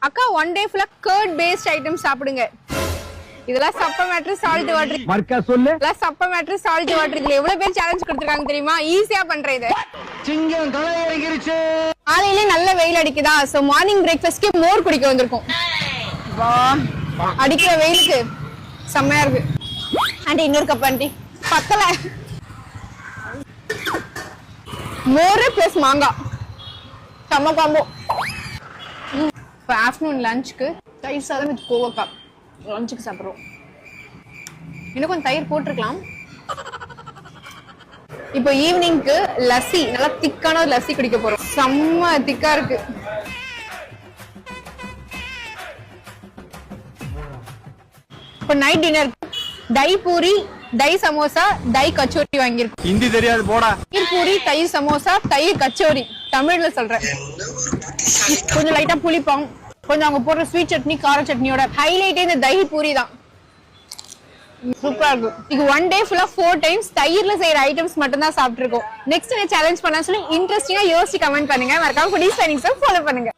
அக்கா one day ஃபுல்லா curd paste item சாப்பிடுங்க. இதெல்லாம் சப்ப மேட்டர் சால்ட் வாட்டர். மர்க்கா சொல்லு. இதெல்லாம் சப்ப மேட்டர் சால்ட் வாட்டர். இதுல எவ்வளவு பேர் சேலஞ்ச் கொடுத்திருக்காங்க தெரியுமா? ஈஸியா பண்ற இது. சிங்கம் தலை இறங்கிருச்சு. காலையிலே நல்ல வெயில் அடிக்குதா, சோ மார்னிங் பிரேக்ஃபாஸ்ட்க்கு மோர் குடிக்க வந்திருக்கோம். வா, அடிக்கிற வெயிலுக்கு செம்மையா இருக்கு. ஆண்டி இன்னொரு கப் ஆண்டி. பத்தல. மோர் பிளஸ் மாங்காய் செம்ம காம்போ. இப்போ ஆஃப்டர்நூன் லஞ்சுக்கு தயிர் சாதம் வித் கோவக்காய் லஞ்சுக்கு சாப்பிட்றோம். இன்னும் கொஞ்சம் தயிர் போட்டிருக்கலாம். இப்போ ஈவினிங்க்கு லஸ்ஸி, நல்லா திக்கான ஒரு லஸ்ஸி குடிக்க போறோம். செம்ம திக்கா இருக்கு. இப்போ நைட் டின்னர் தை பூரி, தை சமோசா, தை கச்சோரி வாங்கியிருக்கோம். ஹிந்தி தெரியாது போடா. தயிர் பூரி, தயிர் சமோசா, தயிர் கச்சோரி. தமிழ்ல சொல்றேன். கொஞ்சம் லைட்டா புளிப்பாங்க, கொஞ்சம் அவங்க போடுற ஸ்வீட் சட்னி, கார சட்னியோட ஹைலைட்டே இந்த தஹி பூரி தான். சூப்பரா இருக்கு. இது ஒன் டே ஃபுல்லா 4 டைம்ஸ் தயிர்ல செய்யற ஐட்டம்ஸ் மட்டும் தான் சாப்பிட்டு இருக்கோம். நெக்ஸ்ட் சேலஞ்ச் பண்ண சொல்லி இன்ட்ரெஸ்டிங்கா யோசிச்சு கமெண்ட் பண்ணுங்க. மறக்காம ஃபாலோ பண்ணுங்க.